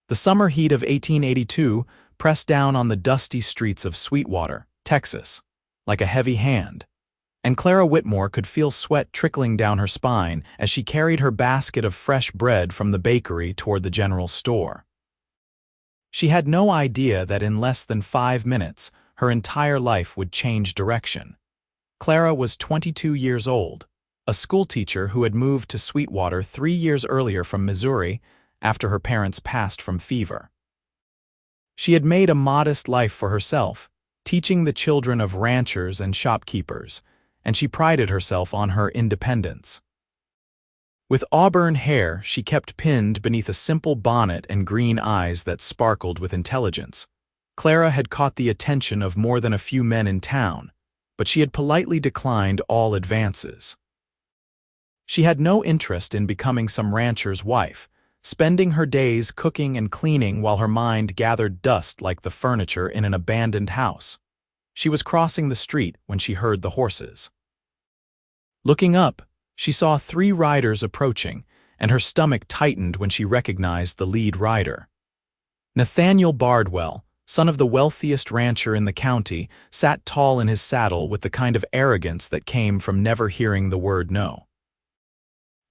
The summer heat of 1882 pressed down on the dusty streets of Sweetwater, Texas, like a heavy hand, and Clara Whitmore could feel sweat trickling down her spine as she carried her basket of fresh bread from the bakery toward the general store. She had no idea that in less than 5 minutes, her entire life would change direction. Clara was 22 years old, a schoolteacher who had moved to Sweetwater 3 years earlier from Missouri after her parents passed from fever. She had made a modest life for herself, teaching the children of ranchers and shopkeepers, and she prided herself on her independence. With auburn hair she kept pinned beneath a simple bonnet and green eyes that sparkled with intelligence, Clara had caught the attention of more than a few men in town, but she had politely declined all advances. She had no interest in becoming some rancher's wife, spending her days cooking and cleaning while her mind gathered dust like the furniture in an abandoned house. She was crossing the street when she heard the horses. Looking up, she saw 3 riders approaching, and her stomach tightened when she recognized the lead rider. Nathaniel Bardwell, son of the wealthiest rancher in the county, sat tall in his saddle with the kind of arrogance that came from never hearing the word no.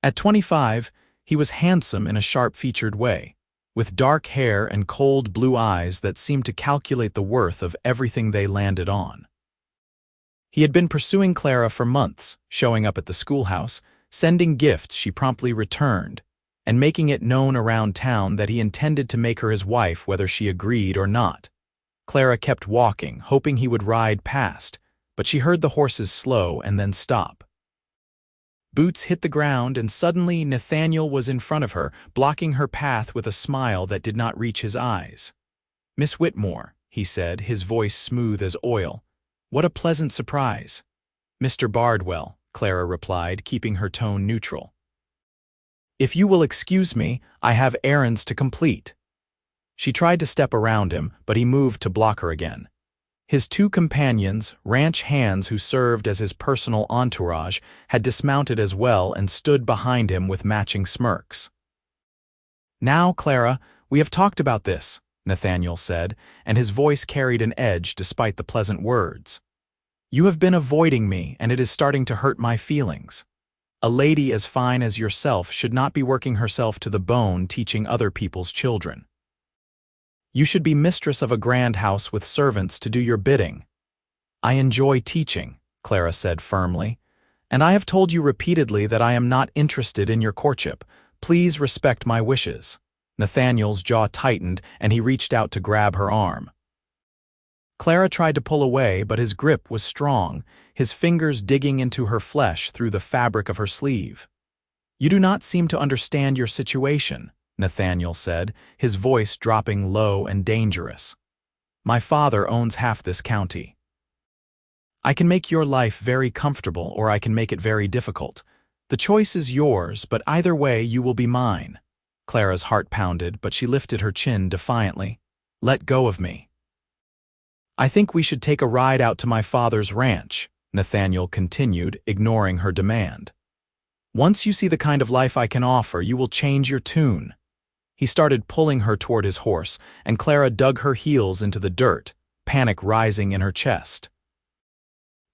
At 25, he was handsome in a sharp-featured way, with dark hair and cold blue eyes that seemed to calculate the worth of everything they landed on. He had been pursuing Clara for months, showing up at the schoolhouse, sending gifts she promptly returned, and making it known around town that he intended to make her his wife whether she agreed or not. Clara kept walking, hoping he would ride past, but she heard the horses slow and then stop. Boots hit the ground, and suddenly Nathaniel was in front of her, blocking her path with a smile that did not reach his eyes. "Miss Whitmore," he said, his voice smooth as oil. "What a pleasant surprise." "Mr. Bardwell," Clara replied, keeping her tone neutral. "If you will excuse me, I have errands to complete." She tried to step around him, but he moved to block her again. His 2 companions, ranch hands who served as his personal entourage, had dismounted as well and stood behind him with matching smirks. "Now, Clara, we have talked about this," Nathaniel said, and his voice carried an edge despite the pleasant words. "You have been avoiding me, and it is starting to hurt my feelings. A lady as fine as yourself should not be working herself to the bone teaching other people's children. You should be mistress of a grand house with servants to do your bidding." "I enjoy teaching," Clara said firmly, "and I have told you repeatedly that I am not interested in your courtship. Please respect my wishes." Nathaniel's jaw tightened, and he reached out to grab her arm. Clara tried to pull away, but his grip was strong, his fingers digging into her flesh through the fabric of her sleeve. "You do not seem to understand your situation," Nathaniel said, his voice dropping low and dangerous. "My father owns half this county. I can make your life very comfortable, or I can make it very difficult. The choice is yours, but either way you will be mine." Clara's heart pounded, but she lifted her chin defiantly. "Let go of me." "I think we should take a ride out to my father's ranch," Nathaniel continued, ignoring her demand. "Once you see the kind of life I can offer, you will change your tune." He started pulling her toward his horse, and Clara dug her heels into the dirt, panic rising in her chest.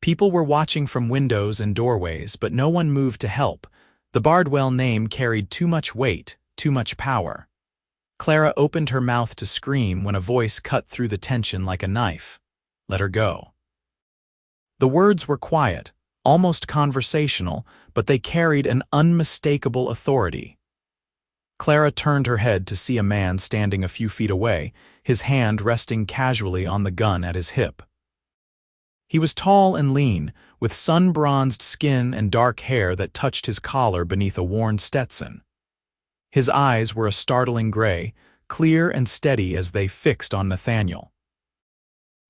People were watching from windows and doorways, but no one moved to help. The Bardwell name carried too much weight, too much power. Clara opened her mouth to scream when a voice cut through the tension like a knife. "Let her go." The words were quiet, almost conversational, but they carried an unmistakable authority. Clara turned her head to see a man standing a few feet away, his hand resting casually on the gun at his hip. He was tall and lean, with sun-bronzed skin and dark hair that touched his collar beneath a worn Stetson. His eyes were a startling gray, clear and steady as they fixed on Nathaniel.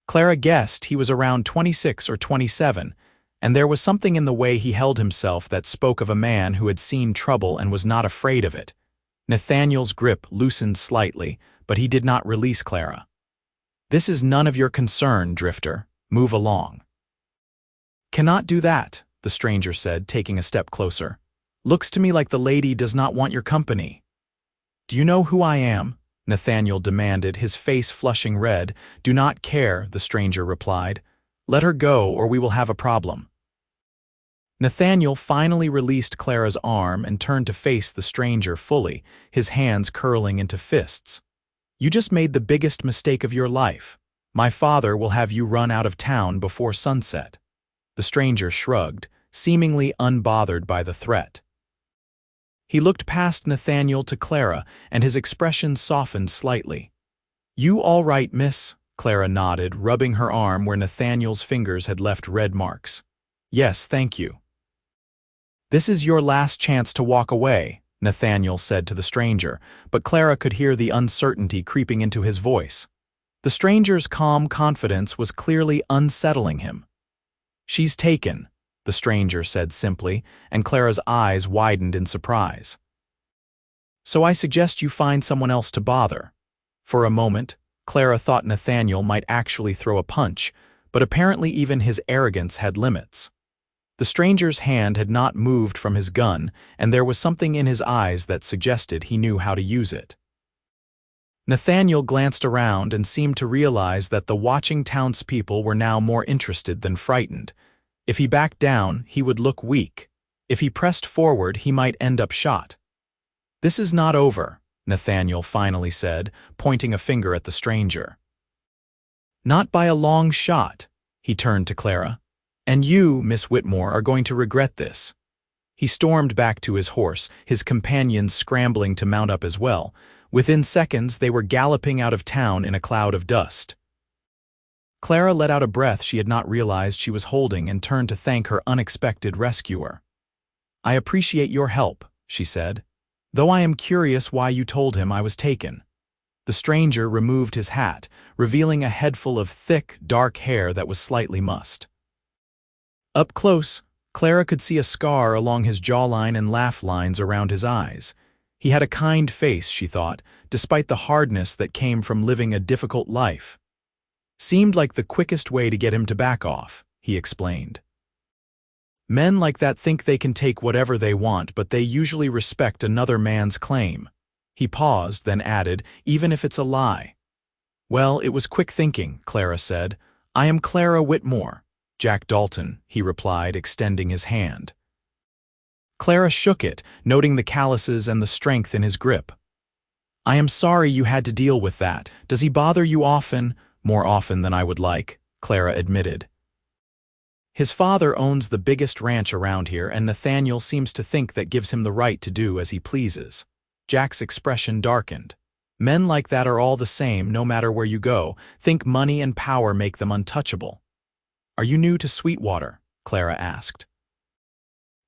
Clara guessed he was around 26 or 27, and there was something in the way he held himself that spoke of a man who had seen trouble and was not afraid of it. Nathaniel's grip loosened slightly, but he did not release Clara. "This is none of your concern, Drifter. Move along." "Cannot do that," the stranger said, taking a step closer. "Looks to me like the lady does not want your company." "Do you know who I am?" Nathaniel demanded, his face flushing red. "Do not care," the stranger replied. "Let her go or we will have a problem." Nathaniel finally released Clara's arm and turned to face the stranger fully, his hands curling into fists. "You just made the biggest mistake of your life. My father will have you run out of town before sunset." The stranger shrugged, seemingly unbothered by the threat. He looked past Nathaniel to Clara, and his expression softened slightly. "You all right, miss?" Clara nodded, rubbing her arm where Nathaniel's fingers had left red marks. "Yes, thank you." "This is your last chance to walk away," Nathaniel said to the stranger, but Clara could hear the uncertainty creeping into his voice. The stranger's calm confidence was clearly unsettling him. "She's taken," the stranger said simply, and Clara's eyes widened in surprise. "So I suggest you find someone else to bother." For a moment, Clara thought Nathaniel might actually throw a punch, but apparently even his arrogance had limits. The stranger's hand had not moved from his gun, and there was something in his eyes that suggested he knew how to use it. Nathaniel glanced around and seemed to realize that the watching townspeople were now more interested than frightened. If he backed down, he would look weak. If he pressed forward, he might end up shot. "This is not over," Nathaniel finally said, pointing a finger at the stranger. "Not by a long shot," he turned to Clara. "And you, Miss Whitmore, are going to regret this." He stormed back to his horse, his companions scrambling to mount up as well. Within seconds, they were galloping out of town in a cloud of dust. Clara let out a breath she had not realized she was holding and turned to thank her unexpected rescuer. "I appreciate your help," she said, "though I am curious why you told him I was taken." The stranger removed his hat, revealing a headful of thick, dark hair that was slightly mussed. Up close, Clara could see a scar along his jawline and laugh lines around his eyes. He had a kind face, she thought, despite the hardness that came from living a difficult life. "Seemed like the quickest way to get him to back off," he explained. "Men like that think they can take whatever they want, but they usually respect another man's claim." He paused, then added, "even if it's a lie." "Well, it was quick thinking," Clara said. "I am Clara Whitmore." "Jack Dalton," he replied, extending his hand. Clara shook it, noting the calluses and the strength in his grip. "I am sorry you had to deal with that. Does he bother you often?" "More often than I would like," Clara admitted. "His father owns the biggest ranch around here, and Nathaniel seems to think that gives him the right to do as he pleases." Jack's expression darkened. "Men like that are all the same, no matter where you go. Think money and power make them untouchable." "Are you new to Sweetwater?" Clara asked.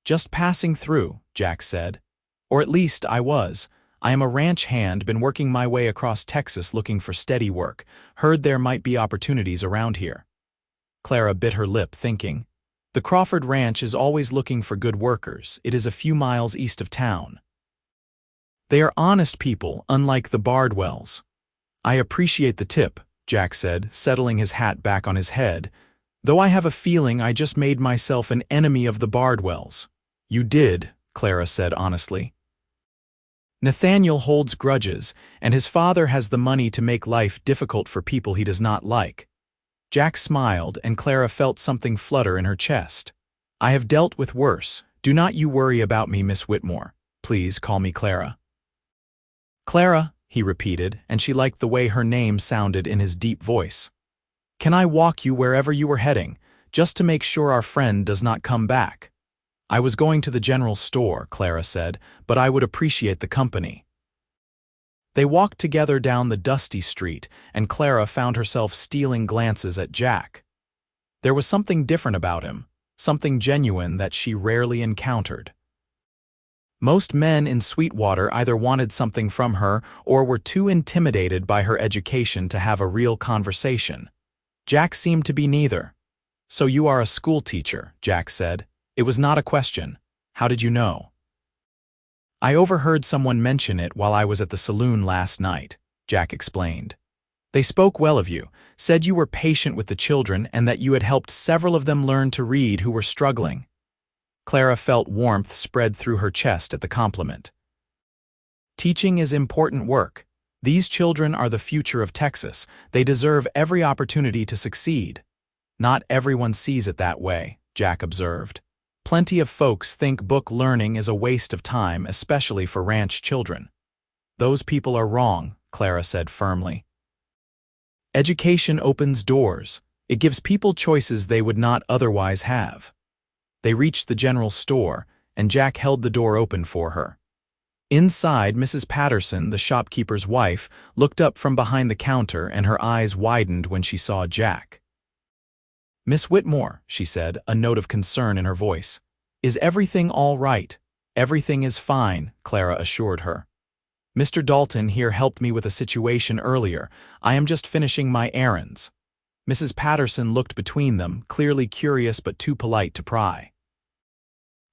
"Just passing through," Jack said. "Or at least I was. I am a ranch hand, been working my way across Texas looking for steady work. Heard there might be opportunities around here." Clara bit her lip, thinking. The Crawford Ranch is always looking for good workers. It is a few miles east of town. They are honest people, unlike the Bardwells. "I appreciate the tip," Jack said, settling his hat back on his head. "Though I have a feeling I just made myself an enemy of the Bardwells." "You did," Clara said honestly. "Nathaniel holds grudges, and his father has the money to make life difficult for people he does not like." Jack smiled, and Clara felt something flutter in her chest. "I have dealt with worse. Do not you worry about me, Miss Whitmore. Please call me Clara." "Clara," he repeated, and she liked the way her name sounded in his deep voice. "Can I walk you wherever you were heading, just to make sure our friend does not come back?" "I was going to the general store," Clara said, "but I would appreciate the company." They walked together down the dusty street, and Clara found herself stealing glances at Jack. There was something different about him, something genuine that she rarely encountered. Most men in Sweetwater either wanted something from her or were too intimidated by her education to have a real conversation. Jack seemed to be neither. "So you are a schoolteacher," Jack said. "It was not a question. How did you know?" "I overheard someone mention it while I was at the saloon last night," Jack explained. "They spoke well of you, said you were patient with the children and that you had helped several of them learn to read who were struggling." Clara felt warmth spread through her chest at the compliment. "Teaching is important work. These children are the future of Texas. They deserve every opportunity to succeed. Not everyone sees it that way, Jack observed. Plenty of folks think book learning is a waste of time, especially for ranch children. Those people are wrong, Clara said firmly. Education opens doors. It gives people choices they would not otherwise have. They reached the general store, and Jack held the door open for her. Inside, Mrs. Patterson, the shopkeeper's wife, looked up from behind the counter and her eyes widened when she saw Jack. "Miss Whitmore," she said, a note of concern in her voice. "Is everything all right?" "Everything is fine," Clara assured her. "Mr. Dalton here helped me with a situation earlier. I am just finishing my errands." Mrs. Patterson looked between them, clearly curious but too polite to pry.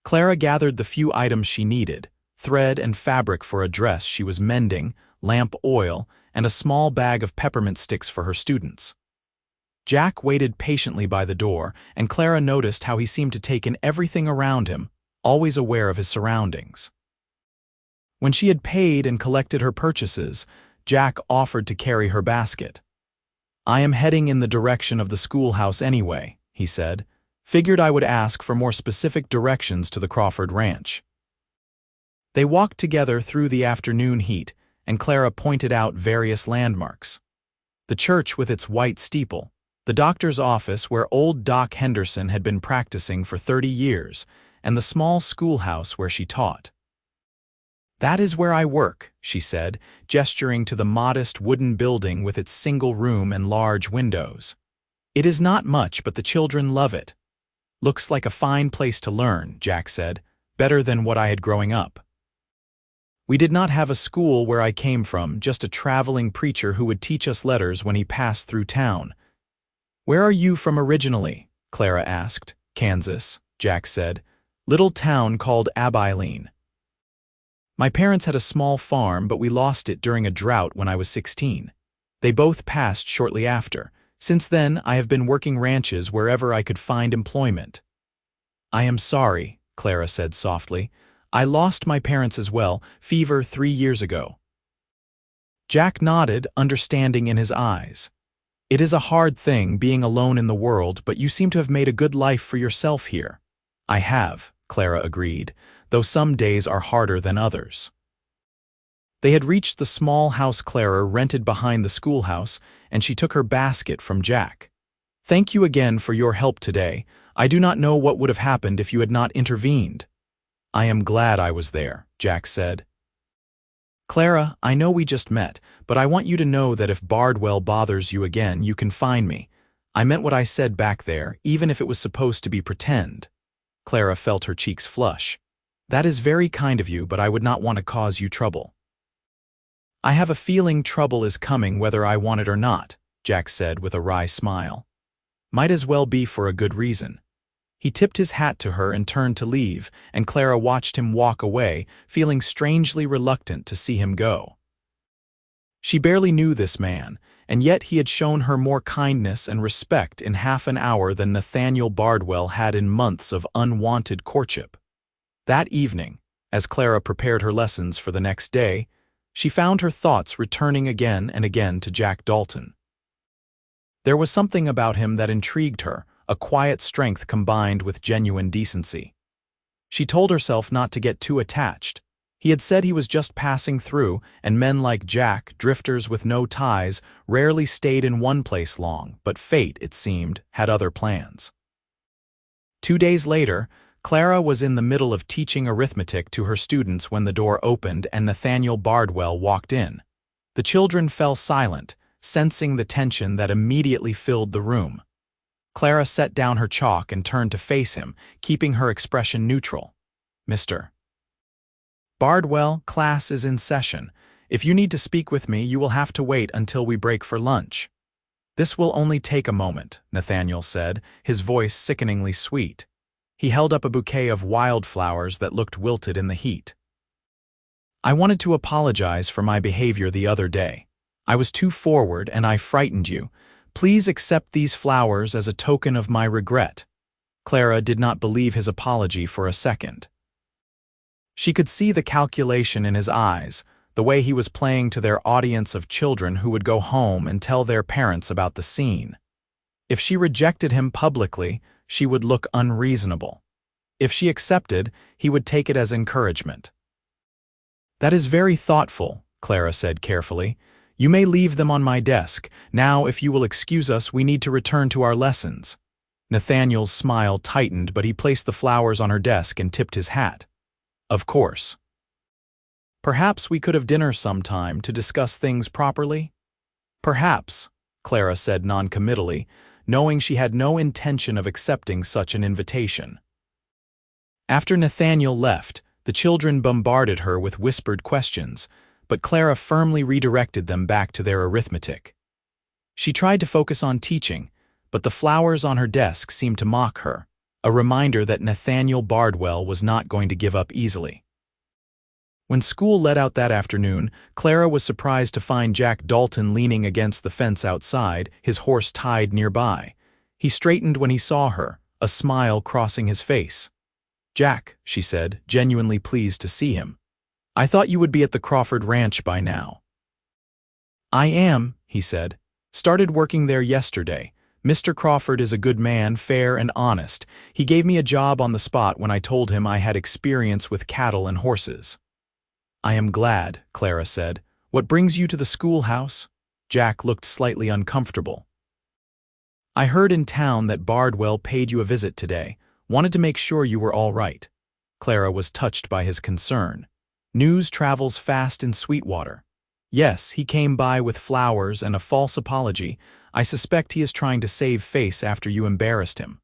Clara gathered the few items she needed: thread and fabric for a dress she was mending, lamp oil, and a small bag of peppermint sticks for her students. Jack waited patiently by the door, and Clara noticed how he seemed to take in everything around him, always aware of his surroundings. When she had paid and collected her purchases, Jack offered to carry her basket. "I am heading in the direction of the schoolhouse anyway," he said. "Figured I would ask for more specific directions to the Crawford Ranch." They walked together through the afternoon heat, and Clara pointed out various landmarks. The church with its white steeple, the doctor's office where old Doc Henderson had been practicing for 30 years, and the small schoolhouse where she taught. "That is where I work," she said, gesturing to the modest wooden building with its single room and large windows. "It is not much, but the children love it." "Looks like a fine place to learn," Jack said, "better than what I had growing up." "We did not have a school where I came from, just a traveling preacher who would teach us letters when he passed through town." "Where are you from originally?" Clara asked. "Kansas," Jack said. "Little town called Abilene." "My parents had a small farm, but we lost it during a drought when I was 16. They both passed shortly after. Since then, I have been working ranches wherever I could find employment." "I am sorry," Clara said softly. "I lost my parents as well, fever 3 years ago." Jack nodded, understanding in his eyes. "It is a hard thing being alone in the world, but you seem to have made a good life for yourself here." "I have," Clara agreed, "though some days are harder than others." They had reached the small house Clara rented behind the schoolhouse, and she took her basket from Jack. "Thank you again for your help today. I do not know what would have happened if you had not intervened." "I am glad I was there," Jack said. "Clara, I know we just met, but I want you to know that if Bardwell bothers you again, you can find me. I meant what I said back there, even if it was supposed to be pretend." Clara felt her cheeks flush. "That is very kind of you, but I would not want to cause you trouble." "I have a feeling trouble is coming whether I want it or not," Jack said with a wry smile. "Might as well be for a good reason." He tipped his hat to her and turned to leave, and Clara watched him walk away, feeling strangely reluctant to see him go. She barely knew this man, and yet he had shown her more kindness and respect in half an hour than Nathaniel Bardwell had in months of unwanted courtship. That evening, as Clara prepared her lessons for the next day, she found her thoughts returning again and again to Jack Dalton. There was something about him that intrigued her, a quiet strength combined with genuine decency. She told herself not to get too attached. He had said he was just passing through, and men like Jack, drifters with no ties, rarely stayed in one place long, but fate, it seemed, had other plans. 2 days later, Clara was in the middle of teaching arithmetic to her students when the door opened and Nathaniel Bardwell walked in. The children fell silent, sensing the tension that immediately filled the room. Clara set down her chalk and turned to face him, keeping her expression neutral. "Mr. Bardwell, class is in session. If you need to speak with me, you will have to wait until we break for lunch." "This will only take a moment," Nathaniel said, his voice sickeningly sweet. He held up a bouquet of wildflowers that looked wilted in the heat. "I wanted to apologize for my behavior the other day. I was too forward and I frightened you. Please accept these flowers as a token of my regret." Clara did not believe his apology for a second. She could see the calculation in his eyes, the way he was playing to their audience of children who would go home and tell their parents about the scene. If she rejected him publicly, she would look unreasonable. If she accepted, he would take it as encouragement. "That is very thoughtful," Clara said carefully. "You may leave them on my desk. Now, if you will excuse us, we need to return to our lessons." Nathaniel's smile tightened, but he placed the flowers on her desk and tipped his hat. "Of course." "Perhaps we could have dinner sometime to discuss things properly?" "Perhaps," Clara said noncommittally, knowing she had no intention of accepting such an invitation. After Nathaniel left, the children bombarded her with whispered questions, but Clara firmly redirected them back to their arithmetic. She tried to focus on teaching, but the flowers on her desk seemed to mock her, a reminder that Nathaniel Bardwell was not going to give up easily. When school let out that afternoon, Clara was surprised to find Jack Dalton leaning against the fence outside, his horse tied nearby. He straightened when he saw her, a smile crossing his face. "Jack," she said, genuinely pleased to see him. "I thought you would be at the Crawford Ranch by now." "I am," he said. "Started working there yesterday. Mr. Crawford is a good man, fair and honest. He gave me a job on the spot when I told him I had experience with cattle and horses." "I am glad," Clara said. "What brings you to the schoolhouse?" Jack looked slightly uncomfortable. "I heard in town that Bardwell paid you a visit today. Wanted to make sure you were all right." Clara was touched by his concern. News travels fast in Sweetwater. "Yes, he came by with flowers and a false apology. I suspect he is trying to save face after you embarrassed him."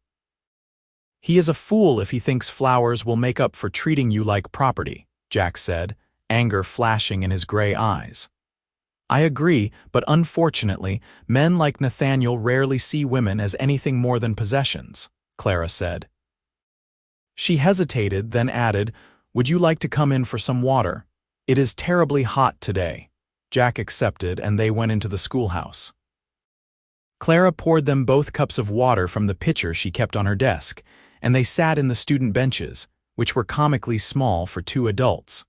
"He is a fool if he thinks flowers will make up for treating you like property," Jack said, anger flashing in his gray eyes. "I agree, but unfortunately, men like Nathaniel rarely see women as anything more than possessions," Clara said. She hesitated, then added, "Would you like to come in for some water? It is terribly hot today." Jack accepted, and they went into the schoolhouse. Clara poured them both cups of water from the pitcher she kept on her desk, and they sat in the student benches, which were comically small for 2 adults.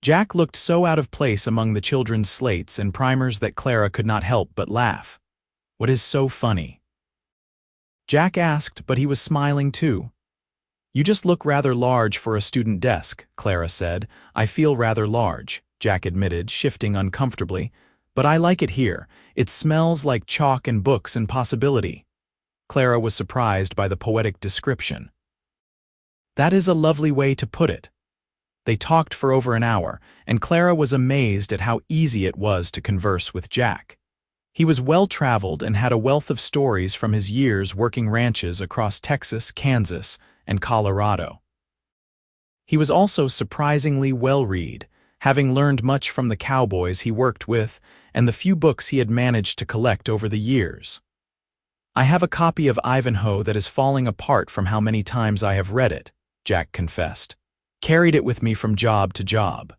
Jack looked so out of place among the children's slates and primers that Clara could not help but laugh. "What is so funny?" Jack asked, but he was smiling too. "You just look rather large for a student desk," Clara said. "I feel rather large," Jack admitted, shifting uncomfortably. "But I like it here. It smells like chalk and books and possibility." Clara was surprised by the poetic description. "That is a lovely way to put it." They talked for over an hour, and Clara was amazed at how easy it was to converse with Jack. He was well-traveled and had a wealth of stories from his years working ranches across Texas, Kansas, and Colorado. He was also surprisingly well-read, having learned much from the cowboys he worked with and the few books he had managed to collect over the years. "I have a copy of Ivanhoe that is falling apart from how many times I have read it," Jack confessed. "Carried it with me from job to job.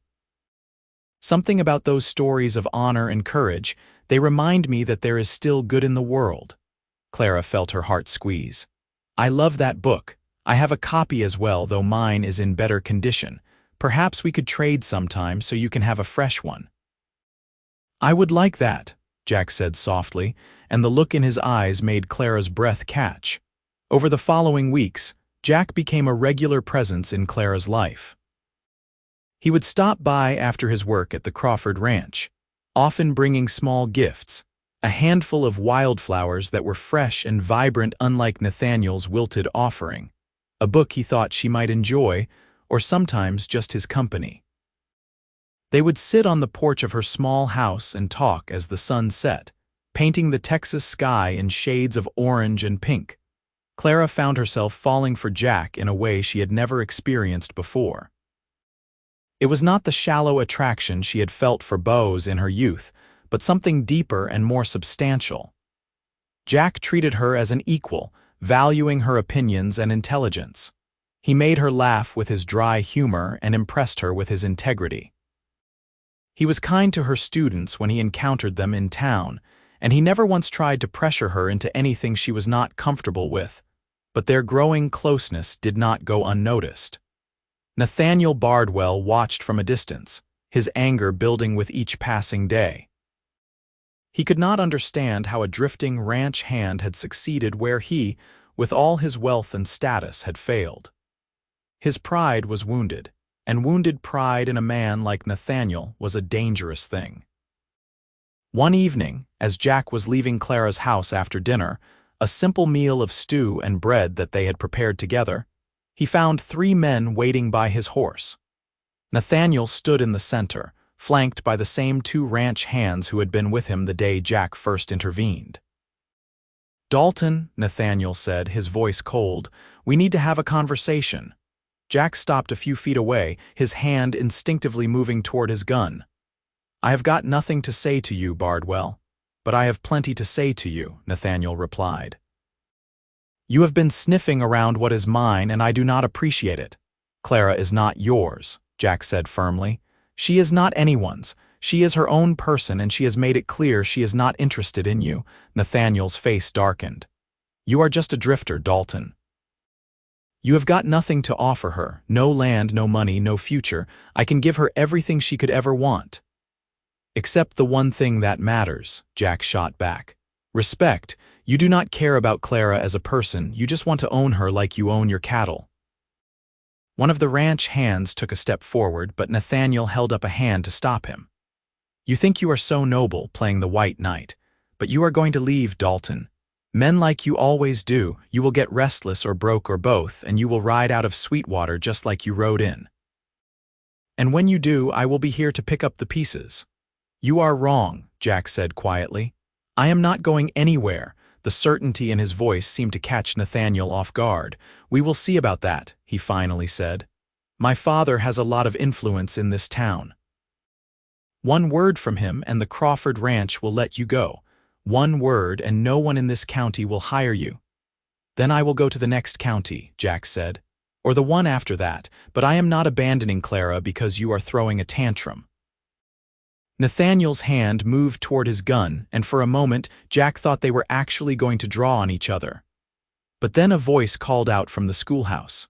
Something about those stories of honor and courage, they remind me that there is still good in the world." Clara felt her heart squeeze. "I love that book. I have a copy as well, though mine is in better condition. Perhaps we could trade sometime so you can have a fresh one." "I would like that," Jack said softly, and the look in his eyes made Clara's breath catch. Over the following weeks, Jack became a regular presence in Clara's life. He would stop by after his work at the Crawford Ranch, often bringing small gifts, a handful of wildflowers that were fresh and vibrant unlike Nathaniel's wilted offering, a book he thought she might enjoy, or sometimes just his company. They would sit on the porch of her small house and talk as the sun set, painting the Texas sky in shades of orange and pink. Clara found herself falling for Jack in a way she had never experienced before. It was not the shallow attraction she had felt for beaux in her youth, but something deeper and more substantial. Jack treated her as an equal, valuing her opinions and intelligence. He made her laugh with his dry humor and impressed her with his integrity. He was kind to her students when he encountered them in town, and he never once tried to pressure her into anything she was not comfortable with, but their growing closeness did not go unnoticed. Nathaniel Bardwell watched from a distance, his anger building with each passing day. He could not understand how a drifting ranch hand had succeeded where he, with all his wealth and status, had failed. His pride was wounded, and wounded pride in a man like Nathaniel was a dangerous thing. One evening, as Jack was leaving Clara's house after dinner, a simple meal of stew and bread that they had prepared together, he found 3 men waiting by his horse. Nathaniel stood in the center, flanked by the same 2 ranch hands who had been with him the day Jack first intervened. "Dalton," Nathaniel said, his voice cold, "we need to have a conversation." Jack stopped a few feet away, his hand instinctively moving toward his gun. "I have got nothing to say to you, Bardwell, but I have plenty to say to you," Nathaniel replied. "You have been sniffing around what is mine, and I do not appreciate it." "Clara is not yours," Jack said firmly. "She is not anyone's. She is her own person, and she has made it clear she is not interested in you." Nathaniel's face darkened. "You are just a drifter, Dalton. You have got nothing to offer her, no land, no money, no future. I can give her everything she could ever want." "Except the one thing that matters," Jack shot back. "Respect. You do not care about Clara as a person, you just want to own her like you own your cattle." One of the ranch hands took a step forward, but Nathaniel held up a hand to stop him. "You think you are so noble, playing the white knight, but you are going to leave, Dalton. Men like you always do, you will get restless or broke or both, and you will ride out of Sweetwater just like you rode in. And when you do, I will be here to pick up the pieces." "You are wrong," Jack said quietly. "I am not going anywhere." The certainty in his voice seemed to catch Nathaniel off guard. "We will see about that," he finally said. "My father has a lot of influence in this town. One word from him and the Crawford Ranch will let you go. One word and no one in this county will hire you." "Then I will go to the next county," Jack said, "or the one after that, but I am not abandoning Clara because you are throwing a tantrum." Nathaniel's hand moved toward his gun, and for a moment Jack thought they were actually going to draw on each other. But then a voice called out from the schoolhouse.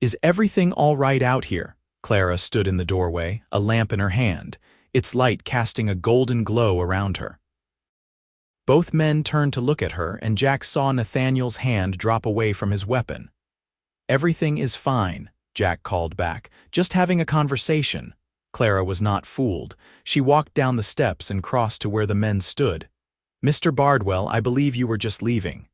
"Is everything all right out here?" Clara stood in the doorway, a lamp in her hand, its light casting a golden glow around her. Both men turned to look at her, and Jack saw Nathaniel's hand drop away from his weapon. "Everything is fine," Jack called back. "Just having a conversation." Clara was not fooled. She walked down the steps and crossed to where the men stood. "Mr. Bardwell, I believe you were just leaving."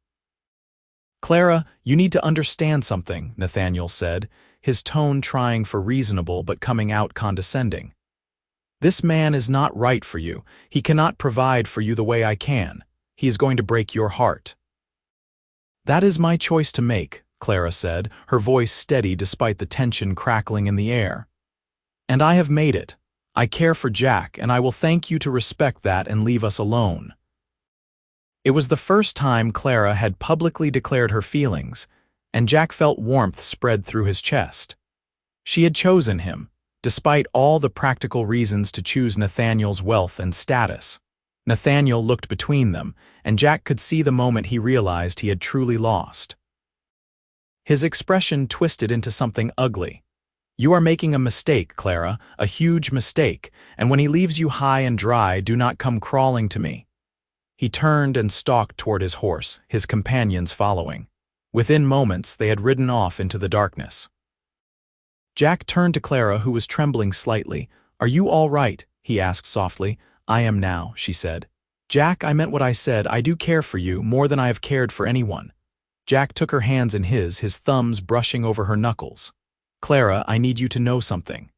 "Clara, you need to understand something," Nathaniel said, his tone trying for reasonable but coming out condescending. "This man is not right for you. He cannot provide for you the way I can. He is going to break your heart." "That is my choice to make," Clara said, her voice steady despite the tension crackling in the air. "And I have made it. I care for Jack, and I will thank you to respect that and leave us alone." It was the first time Clara had publicly declared her feelings, and Jack felt warmth spread through his chest. She had chosen him, despite all the practical reasons to choose Nathaniel's wealth and status. Nathaniel looked between them, and Jack could see the moment he realized he had truly lost. His expression twisted into something ugly. "You are making a mistake, Clara, a huge mistake, and when he leaves you high and dry, do not come crawling to me." He turned and stalked toward his horse, his companions following. Within moments, they had ridden off into the darkness. Jack turned to Clara, who was trembling slightly. "Are you all right?" he asked softly. "I am now," she said. "Jack, I meant what I said. I do care for you, more than I have cared for anyone." Jack took her hands in his thumbs brushing over her knuckles. "Clara, I need you to know something.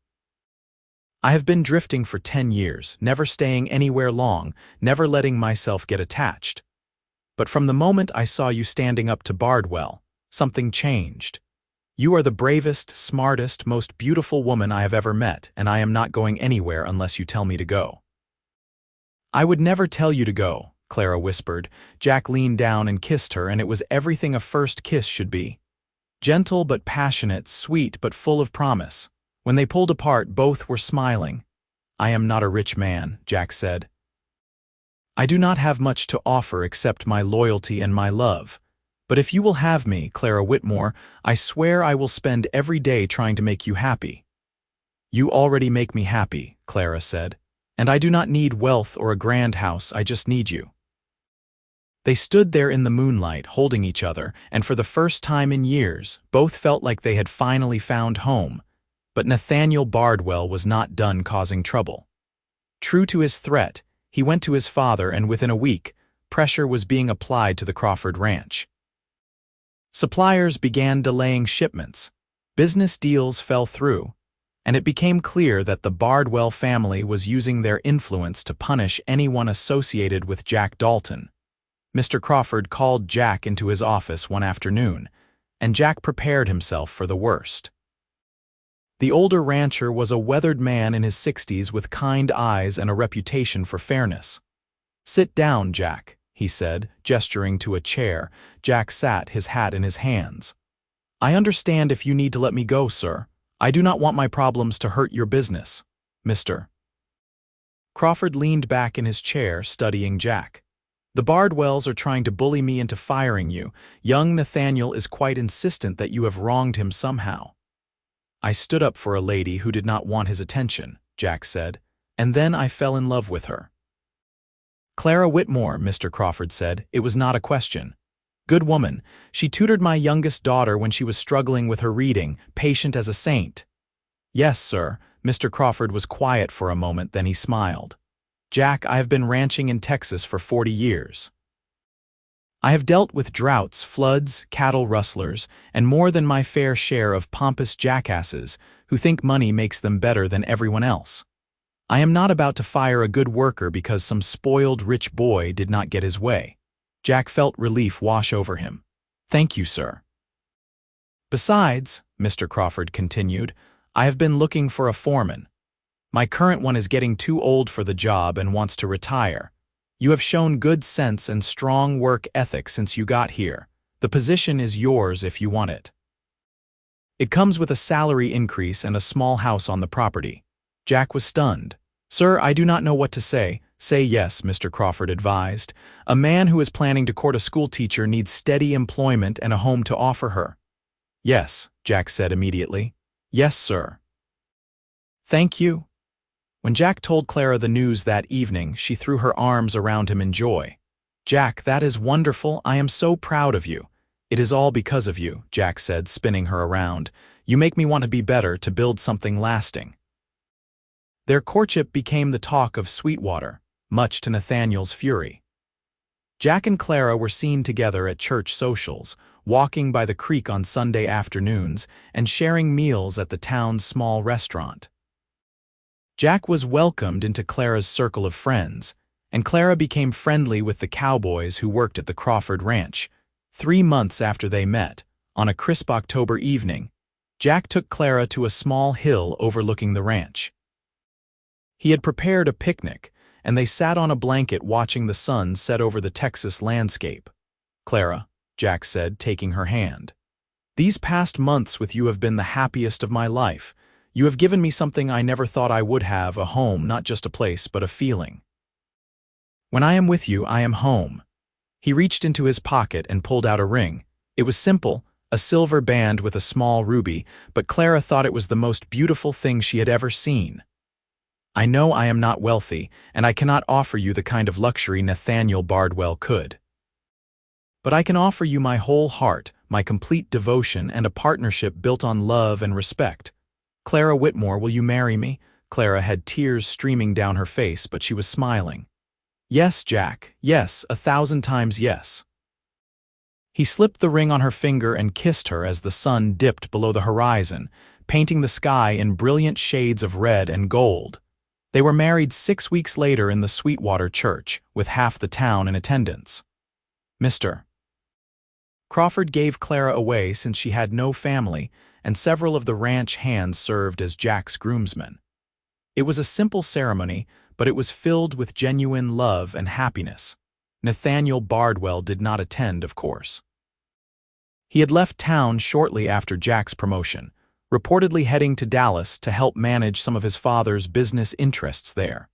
I have been drifting for 10 years, never staying anywhere long, never letting myself get attached. But from the moment I saw you standing up to Bardwell, something changed. You are the bravest, smartest, most beautiful woman I have ever met, and I am not going anywhere unless you tell me to go." "I would never tell you to go," Clara whispered. Jack leaned down and kissed her, and it was everything a first kiss should be. Gentle but passionate, sweet but full of promise. When they pulled apart, both were smiling. "I am not a rich man," Jack said. "I do not have much to offer except my loyalty and my love. But if you will have me, Clara Whitmore, I swear I will spend every day trying to make you happy." "You already make me happy," Clara said. "And I do not need wealth or a grand house, I just need you." They stood there in the moonlight, holding each other, and for the first time in years, both felt like they had finally found home. But Nathaniel Bardwell was not done causing trouble. True to his threat, he went to his father, and within a week, pressure was being applied to the Crawford ranch. Suppliers began delaying shipments, business deals fell through, and it became clear that the Bardwell family was using their influence to punish anyone associated with Jack Dalton. Mr. Crawford called Jack into his office one afternoon, and Jack prepared himself for the worst. The older rancher was a weathered man in his 60s with kind eyes and a reputation for fairness. "Sit down, Jack," he said, gesturing to a chair. Jack sat, his hat in his hands. "I understand if you need to let me go, sir. I do not want my problems to hurt your business, Mr." Crawford leaned back in his chair, studying Jack. "The Bardwells are trying to bully me into firing you. Young Nathaniel is quite insistent that you have wronged him somehow." "I stood up for a lady who did not want his attention," Jack said, "and then I fell in love with her." "Clara Whitmore," Mr. Crawford said. "It was not a question. Good woman. She tutored my youngest daughter when she was struggling with her reading, patient as a saint." "Yes, sir." Mr. Crawford was quiet for a moment, then he smiled. "Jack, I have been ranching in Texas for 40 years. I have dealt with droughts, floods, cattle rustlers, and more than my fair share of pompous jackasses who think money makes them better than everyone else. I am not about to fire a good worker because some spoiled rich boy did not get his way." Jack felt relief wash over him. "Thank you, sir." "Besides," Mr. Crawford continued, "I have been looking for a foreman. My current one is getting too old for the job and wants to retire. You have shown good sense and strong work ethic since you got here. The position is yours if you want it. It comes with a salary increase and a small house on the property." Jack was stunned. "Sir, I do not know what to say." "Say yes," Mr. Crawford advised. "A man who is planning to court a schoolteacher needs steady employment and a home to offer her." "Yes," Jack said immediately. "Yes, sir." "Thank you." When Jack told Clara the news that evening, she threw her arms around him in joy. "Jack, that is wonderful. I am so proud of you." "It is all because of you," Jack said, spinning her around. "You make me want to be better, to build something lasting." Their courtship became the talk of Sweetwater, much to Nathaniel's fury. Jack and Clara were seen together at church socials, walking by the creek on Sunday afternoons, and sharing meals at the town's small restaurant. Jack was welcomed into Clara's circle of friends, and Clara became friendly with the cowboys who worked at the Crawford ranch. 3 months after they met, on a crisp October evening, Jack took Clara to a small hill overlooking the ranch. He had prepared a picnic, and they sat on a blanket watching the sun set over the Texas landscape. "Clara," Jack said, taking her hand, "these past months with you have been the happiest of my life. You have given me something I never thought I would have, a home, not just a place, but a feeling. When I am with you, I am home." He reached into his pocket and pulled out a ring. It was simple, a silver band with a small ruby, but Clara thought it was the most beautiful thing she had ever seen. "I know I am not wealthy, and I cannot offer you the kind of luxury Nathaniel Bardwell could. But I can offer you my whole heart, my complete devotion, and a partnership built on love and respect. Clara Whitmore, will you marry me?" Clara had tears streaming down her face, but she was smiling. "Yes, Jack, yes, 1,000 times yes." He slipped the ring on her finger and kissed her as the sun dipped below the horizon, painting the sky in brilliant shades of red and gold. They were married 6 weeks later in the Sweetwater church, with half the town in attendance. Mr. Crawford gave Clara away since she had no family, and several of the ranch hands served as Jack's groomsmen. It was a simple ceremony, but it was filled with genuine love and happiness. Nathaniel Bardwell did not attend, of course. He had left town shortly after Jack's promotion, reportedly heading to Dallas to help manage some of his father's business interests there.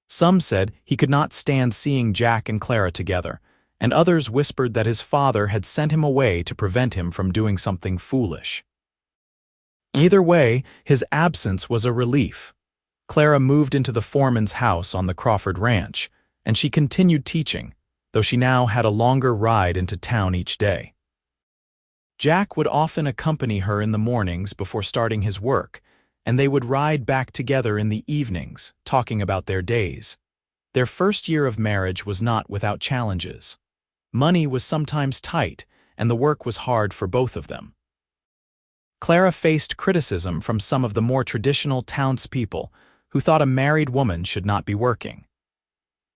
Some said he could not stand seeing Jack and Clara together, and others whispered that his father had sent him away to prevent him from doing something foolish. Either way, his absence was a relief. Clara moved into the foreman's house on the Crawford Ranch, and she continued teaching, though she now had a longer ride into town each day. Jack would often accompany her in the mornings before starting his work, and they would ride back together in the evenings, talking about their days. Their first year of marriage was not without challenges. Money was sometimes tight, and the work was hard for both of them. Clara faced criticism from some of the more traditional townspeople who thought a married woman should not be working.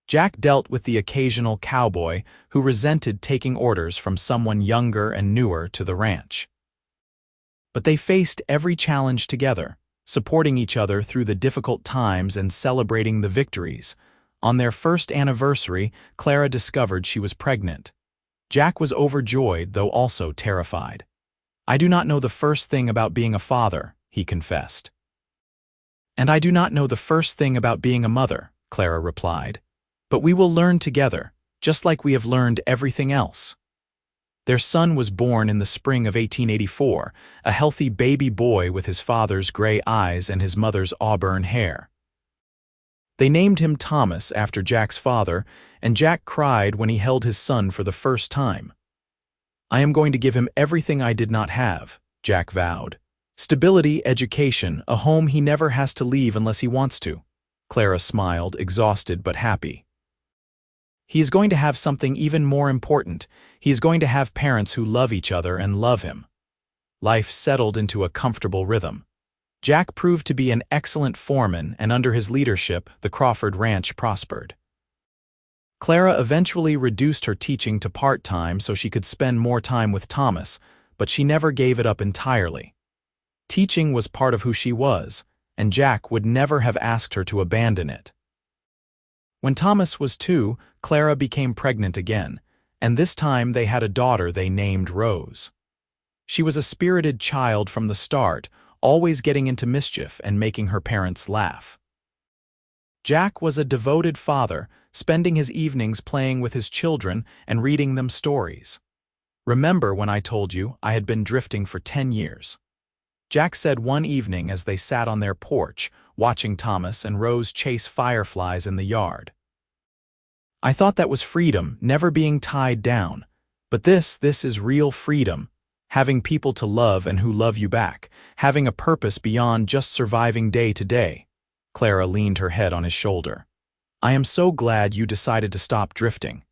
Jack dealt with the occasional cowboy who resented taking orders from someone younger and newer to the ranch. But they faced every challenge together, supporting each other through the difficult times and celebrating the victories. On their first anniversary, Clara discovered she was pregnant. Jack was overjoyed, though also terrified. "I do not know the first thing about being a father," he confessed. "And I do not know the first thing about being a mother," Clara replied. "But we will learn together, just like we have learned everything else." Their son was born in the spring of 1884, a healthy baby boy with his father's gray eyes and his mother's auburn hair. They named him Thomas after Jack's father, and Jack cried when he held his son for the first time. "I am going to give him everything I did not have," Jack vowed. "Stability, education, a home he never has to leave unless he wants to." Clara smiled, exhausted but happy. "He is going to have something even more important. He is going to have parents who love each other and love him." Life settled into a comfortable rhythm. Jack proved to be an excellent foreman, and under his leadership, the Crawford Ranch prospered. Clara eventually reduced her teaching to part-time so she could spend more time with Thomas, but she never gave it up entirely. Teaching was part of who she was, and Jack would never have asked her to abandon it. When Thomas was 2, Clara became pregnant again, and this time they had a daughter they named Rose. She was a spirited child from the start, always getting into mischief and making her parents laugh. Jack was a devoted father, spending his evenings playing with his children and reading them stories. "Remember when I told you I had been drifting for 10 years? Jack said one evening as they sat on their porch, watching Thomas and Rose chase fireflies in the yard. "I thought that was freedom, never being tied down. But this is real freedom. Having people to love and who love you back, having a purpose beyond just surviving day to day." Clara leaned her head on his shoulder. "I am so glad you decided to stop drifting."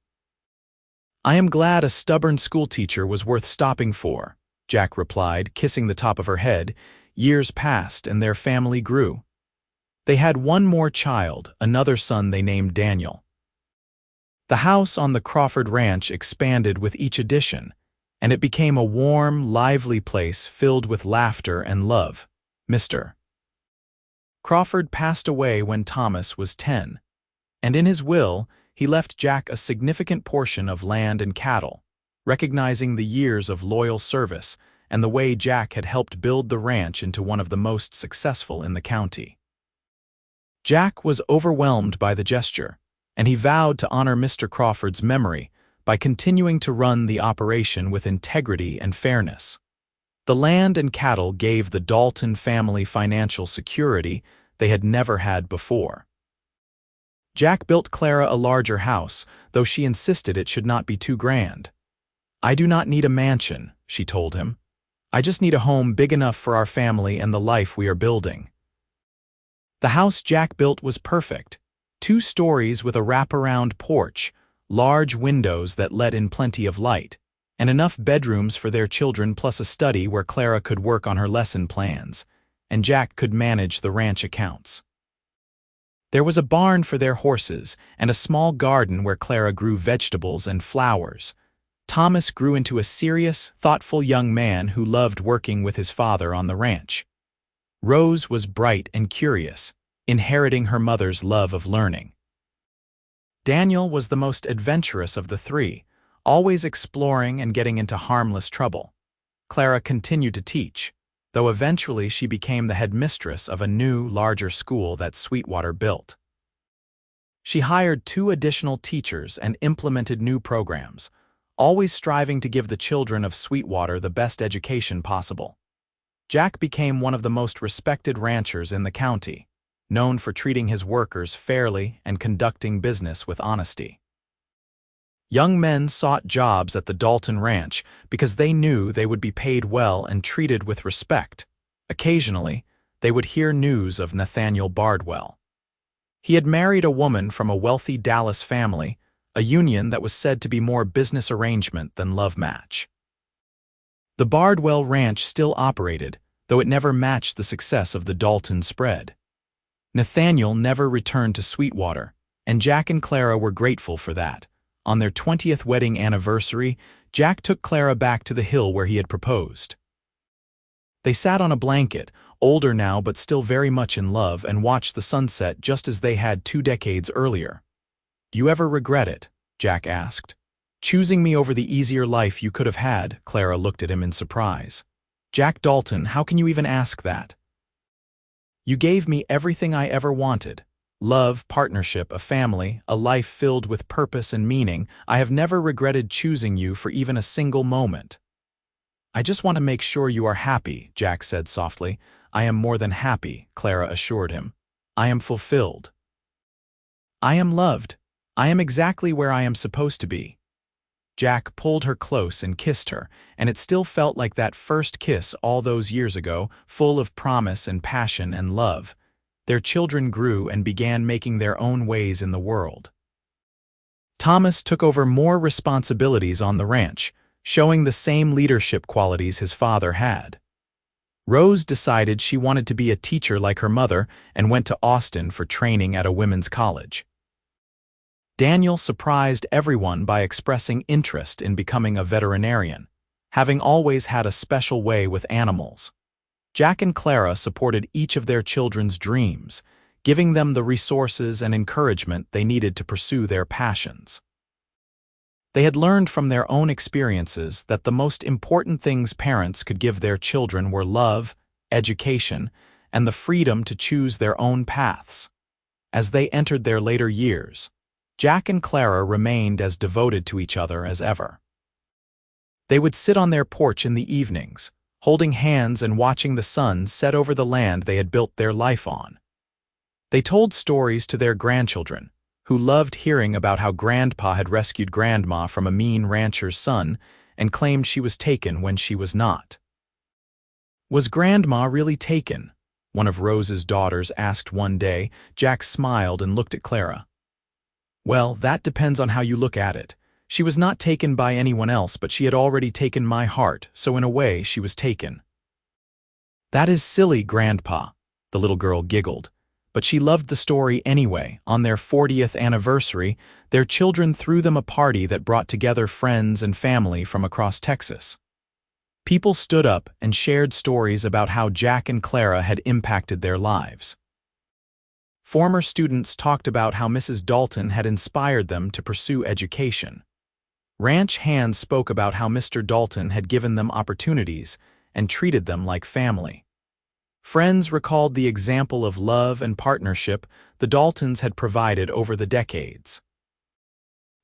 "I am glad a stubborn schoolteacher was worth stopping for," Jack replied, kissing the top of her head. Years passed and their family grew. They had one more child, another son they named Daniel. The house on the Crawford Ranch expanded with each addition, and it became a warm, lively place filled with laughter and love. Mr. Crawford passed away when Thomas was 10, and in his will, he left Jack a significant portion of land and cattle, recognizing the years of loyal service and the way Jack had helped build the ranch into one of the most successful in the county. Jack was overwhelmed by the gesture, and he vowed to honor Mr. Crawford's memory by continuing to run the operation with integrity and fairness. The land and cattle gave the Dalton family financial security they had never had before. Jack built Clara a larger house, though she insisted it should not be too grand. "I do not need a mansion," she told him. "I just need a home big enough for our family and the life we are building." The house Jack built was perfect. 2 stories with a wraparound porch, large windows that let in plenty of light, and enough bedrooms for their children plus a study where Clara could work on her lesson plans, and Jack could manage the ranch accounts. There was a barn for their horses and a small garden where Clara grew vegetables and flowers. Thomas grew into a serious, thoughtful young man who loved working with his father on the ranch. Rose was bright and curious, inheriting her mother's love of learning. Daniel was the most adventurous of the 3, always exploring and getting into harmless trouble. Clara continued to teach, though eventually she became the headmistress of a new, larger school that Sweetwater built. She hired 2 additional teachers and implemented new programs, always striving to give the children of Sweetwater the best education possible. Jack became one of the most respected ranchers in the county, known for treating his workers fairly and conducting business with honesty. Young men sought jobs at the Dalton Ranch because they knew they would be paid well and treated with respect. Occasionally, they would hear news of Nathaniel Bardwell. He had married a woman from a wealthy Dallas family, a union that was said to be more business arrangement than love match. The Bardwell Ranch still operated, though it never matched the success of the Dalton spread. Nathaniel never returned to Sweetwater, and Jack and Clara were grateful for that. On their 20th wedding anniversary, Jack took Clara back to the hill where he had proposed. They sat on a blanket, older now but still very much in love, and watched the sunset just as they had 2 decades earlier. "Do you ever regret it?" Jack asked. "Choosing me over the easier life you could have had?" Clara looked at him in surprise. "Jack Dalton, how can you even ask that? You gave me everything I ever wanted. Love, partnership, a family, a life filled with purpose and meaning. I have never regretted choosing you for even a single moment." "I just want to make sure you are happy," Jack said softly. "I am more than happy," Clara assured him. "I am fulfilled. I am loved. I am exactly where I am supposed to be." Jack pulled her close and kissed her, and it still felt like that first kiss all those years ago, full of promise and passion and love. Their children grew and began making their own ways in the world. Thomas took over more responsibilities on the ranch, showing the same leadership qualities his father had. Rose decided she wanted to be a teacher like her mother and went to Austin for training at a women's college. Daniel surprised everyone by expressing interest in becoming a veterinarian, having always had a special way with animals. Jack and Clara supported each of their children's dreams, giving them the resources and encouragement they needed to pursue their passions. They had learned from their own experiences that the most important things parents could give their children were love, education, and the freedom to choose their own paths. As they entered their later years, Jack and Clara remained as devoted to each other as ever. They would sit on their porch in the evenings, holding hands and watching the sun set over the land they had built their life on. They told stories to their grandchildren, who loved hearing about how Grandpa had rescued Grandma from a mean rancher's son and claimed she was taken when she was not. "Was Grandma really taken?" one of Rose's daughters asked one day. Jack smiled and looked at Clara. "Well, that depends on how you look at it. She was not taken by anyone else, but she had already taken my heart, so in a way she was taken." "That is silly, Grandpa," the little girl giggled. But she loved the story anyway. On their 40th anniversary, their children threw them a party that brought together friends and family from across Texas. People stood up and shared stories about how Jack and Clara had impacted their lives. Former students talked about how Mrs. Dalton had inspired them to pursue education. Ranch hands spoke about how Mr. Dalton had given them opportunities and treated them like family. Friends recalled the example of love and partnership the Daltons had provided over the decades.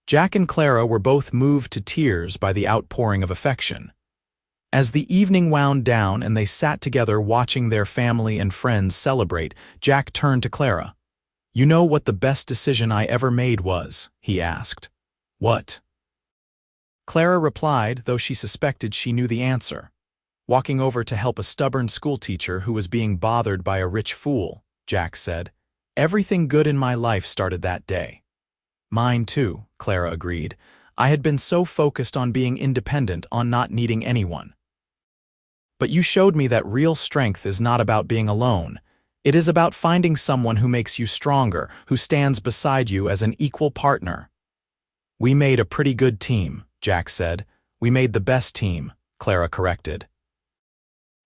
Jack and Clara were both moved to tears by the outpouring of affection. As the evening wound down and they sat together watching their family and friends celebrate, Jack turned to Clara. "You know what the best decision I ever made was?" he asked. "What?" Clara replied, though she suspected she knew the answer. "Walking over to help a stubborn schoolteacher who was being bothered by a rich fool," Jack said. "Everything good in my life started that day." "Mine too," Clara agreed. "I had been so focused on being independent, on not needing anyone. But you showed me that real strength is not about being alone. It is about finding someone who makes you stronger, who stands beside you as an equal partner." "We made a pretty good team," Jack said. "We made the best team," Clara corrected.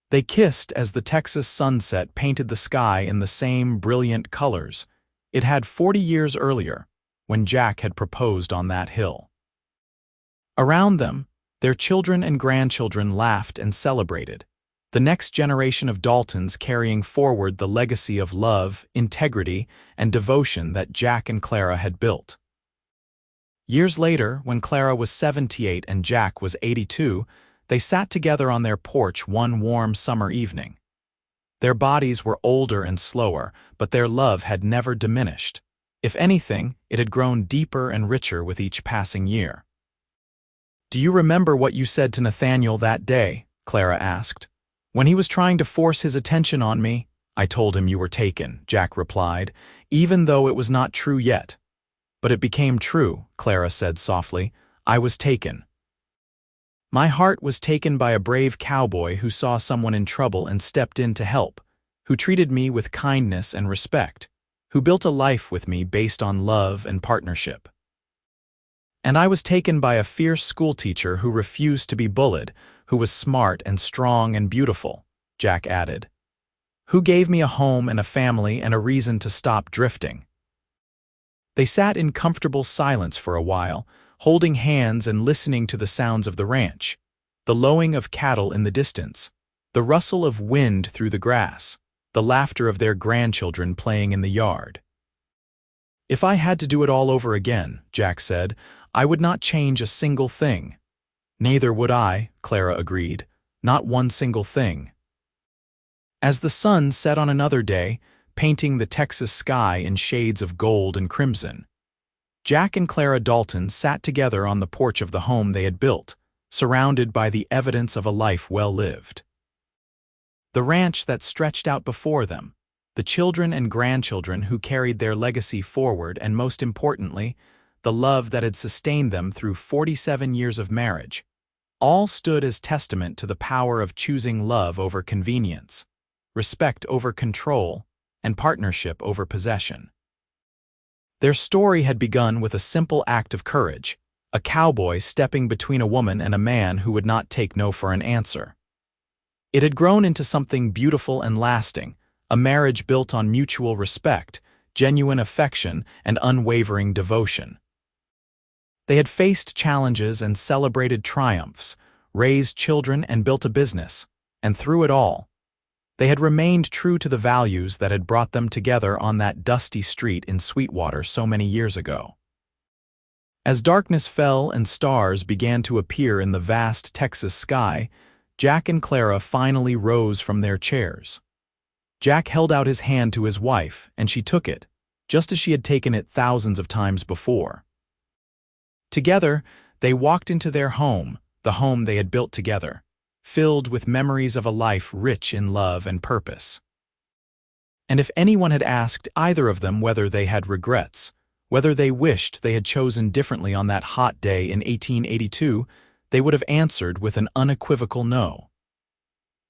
They kissed as the Texas sunset painted the sky in the same brilliant colors it had 40 years earlier, when Jack had proposed on that hill. Around them, their children and grandchildren laughed and celebrated, the next generation of Daltons carrying forward the legacy of love, integrity, and devotion that Jack and Clara had built. Years later, when Clara was 78 and Jack was 82, They sat together on their porch one warm summer evening. Their bodies were older and slower, but their love had never diminished. If anything, it had grown deeper and richer with each passing year. "Do you remember what you said to Nathaniel that day?" Clara asked. "When he was trying to force his attention on me, I told him you were taken," Jack replied, even though it was not true yet. "But it became true," Clara said softly. "I was taken. My heart was taken by a brave cowboy who saw someone in trouble and stepped in to help, who treated me with kindness and respect, who built a life with me based on love and partnership. And I was taken by a fierce schoolteacher who refused to be bullied, who was smart and strong and beautiful," Jack added, "who gave me a home and a family and a reason to stop drifting." They sat in comfortable silence for a while, holding hands and listening to the sounds of the ranch, the lowing of cattle in the distance, the rustle of wind through the grass, the laughter of their grandchildren playing in the yard. "If I had to do it all over again," Jack said, "I would not change a single thing." "Neither would I," Clara agreed, "not one single thing." As the sun set on another day, painting the Texas sky in shades of gold and crimson, Jack and Clara Dalton sat together on the porch of the home they had built, surrounded by the evidence of a life well lived. The ranch that stretched out before them, the children and grandchildren who carried their legacy forward, and most importantly, the love that had sustained them through 47 years of marriage, all stood as testament to the power of choosing love over convenience, respect over control, and partnership over possession. Their story had begun with a simple act of courage, a cowboy stepping between a woman and a man who would not take no for an answer. It had grown into something beautiful and lasting, a marriage built on mutual respect, genuine affection, and unwavering devotion. They had faced challenges and celebrated triumphs, raised children and built a business, and through it all, they had remained true to the values that had brought them together on that dusty street in Sweetwater so many years ago. As darkness fell and stars began to appear in the vast Texas sky, Jack and Clara finally rose from their chairs. Jack held out his hand to his wife, and she took it, just as she had taken it thousands of times before. Together, they walked into their home, the home they had built together, filled with memories of a life rich in love and purpose. And if anyone had asked either of them whether they had regrets, whether they wished they had chosen differently on that hot day in 1882, they would have answered with an unequivocal no.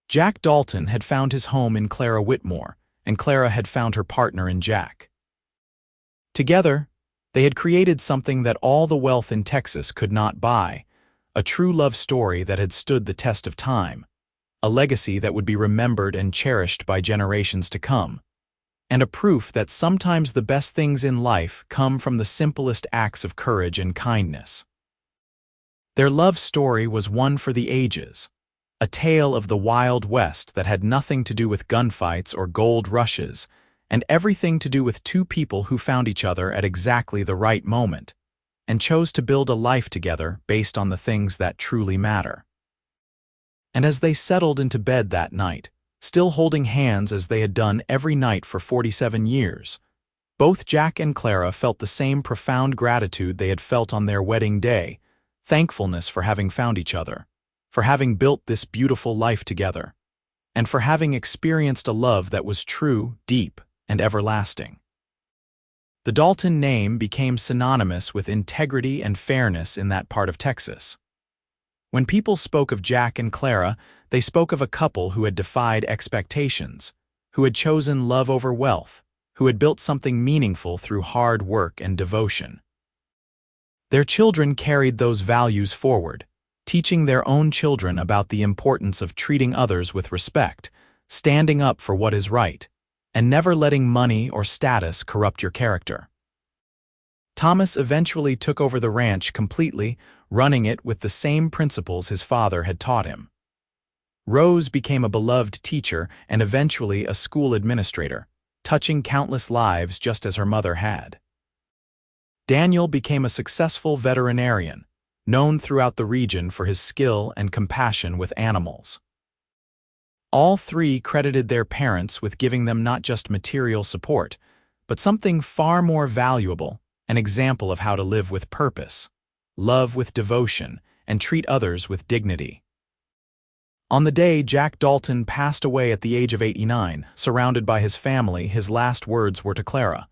Jack Dalton had found his home in Clara Whitmore, and Clara had found her partner in Jack. Together, they had created something that all the wealth in Texas could not buy, a true love story that had stood the test of time, a legacy that would be remembered and cherished by generations to come, and a proof that sometimes the best things in life come from the simplest acts of courage and kindness. Their love story was one for the ages, a tale of the Wild West that had nothing to do with gunfights or gold rushes, and everything to do with two people who found each other at exactly the right moment, and chose to build a life together based on the things that truly matter. And as they settled into bed that night, still holding hands as they had done every night for 47 years, both Jack and Clara felt the same profound gratitude they had felt on their wedding day, thankfulness for having found each other, for having built this beautiful life together, and for having experienced a love that was true, deep, and everlasting. The Dalton name became synonymous with integrity and fairness in that part of Texas. When people spoke of Jack and Clara, they spoke of a couple who had defied expectations, who had chosen love over wealth, who had built something meaningful through hard work and devotion. Their children carried those values forward, teaching their own children about the importance of treating others with respect, standing up for what is right, and never letting money or status corrupt your character. Thomas eventually took over the ranch completely, running it with the same principles his father had taught him. Rose became a beloved teacher and eventually a school administrator, touching countless lives just as her mother had. Daniel became a successful veterinarian, known throughout the region for his skill and compassion with animals. All three credited their parents with giving them not just material support, but something far more valuable, an example of how to live with purpose, love with devotion, and treat others with dignity. On the day Jack Dalton passed away at the age of 89, surrounded by his family, his last words were to Clara.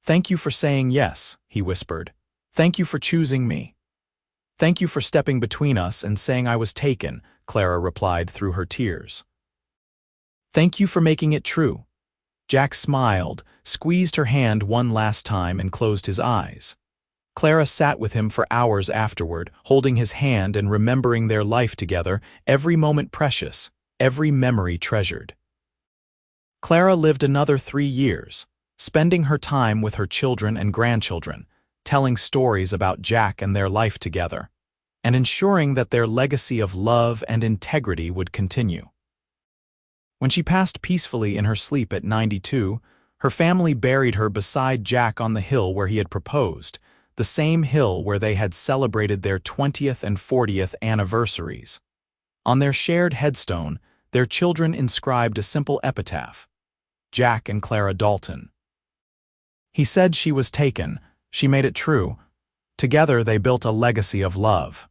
"Thank you for saying yes," he whispered. "Thank you for choosing me." "Thank you for stepping between us and saying I was taken," Clara replied through her tears. "Thank you for making it true." Jack smiled, squeezed her hand one last time, and closed his eyes. Clara sat with him for hours afterward, holding his hand and remembering their life together, every moment precious, every memory treasured. Clara lived another 3 years, spending her time with her children and grandchildren, telling stories about Jack and their life together, and ensuring that their legacy of love and integrity would continue. When she passed peacefully in her sleep at 92, her family buried her beside Jack on the hill where he had proposed, the same hill where they had celebrated their 20th and 40th anniversaries. On their shared headstone, their children inscribed a simple epitaph: Jack and Clara Dalton. He said she was taken, she made it true. Together they built a legacy of love.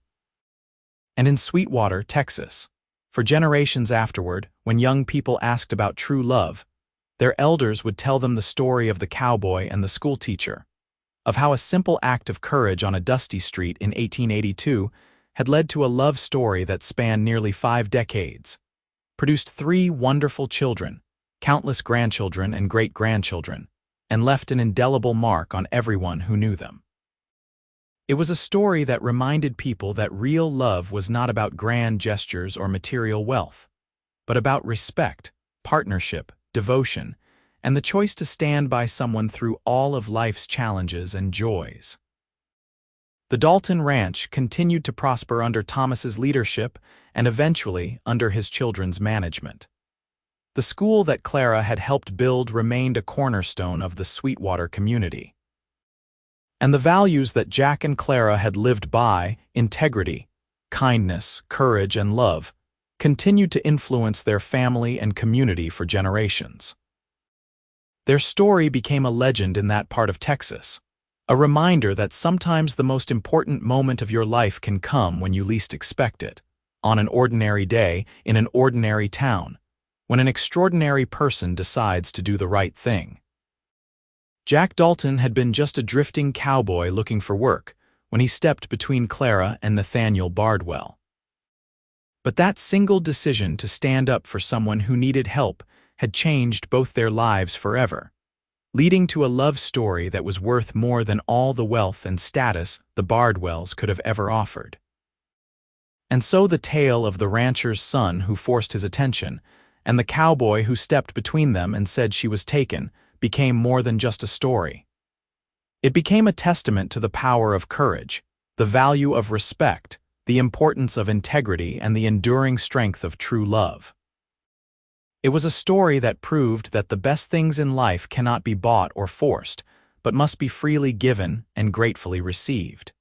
And in Sweetwater, Texas, for generations afterward, when young people asked about true love, their elders would tell them the story of the cowboy and the schoolteacher, of how a simple act of courage on a dusty street in 1882 had led to a love story that spanned nearly 5 decades, produced 3 wonderful children, countless grandchildren and great-grandchildren, and left an indelible mark on everyone who knew them. It was a story that reminded people that real love was not about grand gestures or material wealth, but about respect, partnership, devotion, and the choice to stand by someone through all of life's challenges and joys. The Dalton Ranch continued to prosper under Thomas's leadership and eventually under his children's management. The school that Clara had helped build remained a cornerstone of the Sweetwater community. And the values that Jack and Clara had lived by, integrity, kindness, courage, and love, continued to influence their family and community for generations. Their story became a legend in that part of Texas, a reminder that sometimes the most important moment of your life can come when you least expect it, on an ordinary day, in an ordinary town, when an extraordinary person decides to do the right thing. Jack Dalton had been just a drifting cowboy looking for work when he stepped between Clara and Nathaniel Bardwell. But that single decision to stand up for someone who needed help had changed both their lives forever, leading to a love story that was worth more than all the wealth and status the Bardwells could have ever offered. And so the tale of the rancher's son who forced his attention, and the cowboy who stepped between them and said she was taken, became more than just a story. It became a testament to the power of courage, the value of respect, the importance of integrity, and the enduring strength of true love. It was a story that proved that the best things in life cannot be bought or forced, but must be freely given and gratefully received.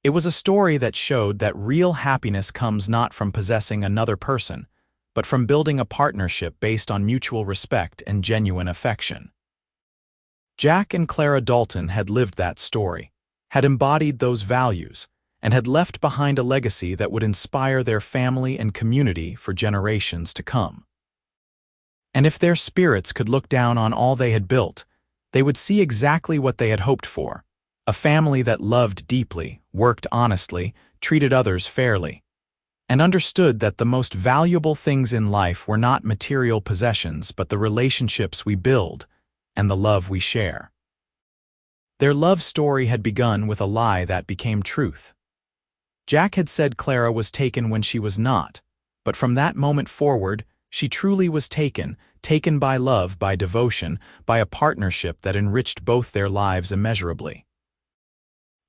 It was a story that showed that real happiness comes not from possessing another person, but from building a partnership based on mutual respect and genuine affection. Jack and Clara Dalton had lived that story, had embodied those values, and had left behind a legacy that would inspire their family and community for generations to come. And if their spirits could look down on all they had built, they would see exactly what they had hoped for: a family that loved deeply, worked honestly, treated others fairly, and understood that the most valuable things in life were not material possessions but the relationships we build and the love we share. Their love story had begun with a lie that became truth. Jack had said Clara was taken when she was not, but from that moment forward, she truly was taken by love, by devotion, by a partnership that enriched both their lives immeasurably.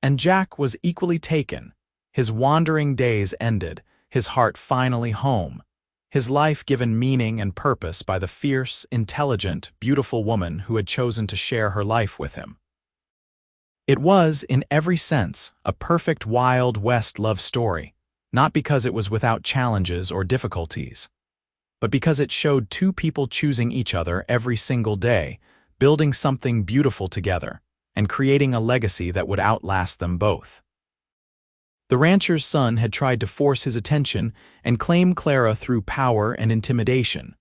And Jack was equally taken. His wandering days ended, his heart finally home, his life given meaning and purpose by the fierce, intelligent, beautiful woman who had chosen to share her life with him. It was, in every sense, a perfect Wild West love story, not because it was without challenges or difficulties, but because it showed two people choosing each other every single day, building something beautiful together, and creating a legacy that would outlast them both. The rancher's son had tried to force his attention and claim Clara through power and intimidation.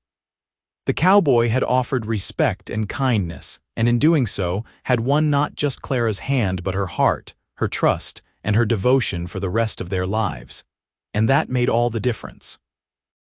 The cowboy had offered respect and kindness, and in doing so had won not just Clara's hand but her heart, her trust, and her devotion for the rest of their lives. And that made all the difference.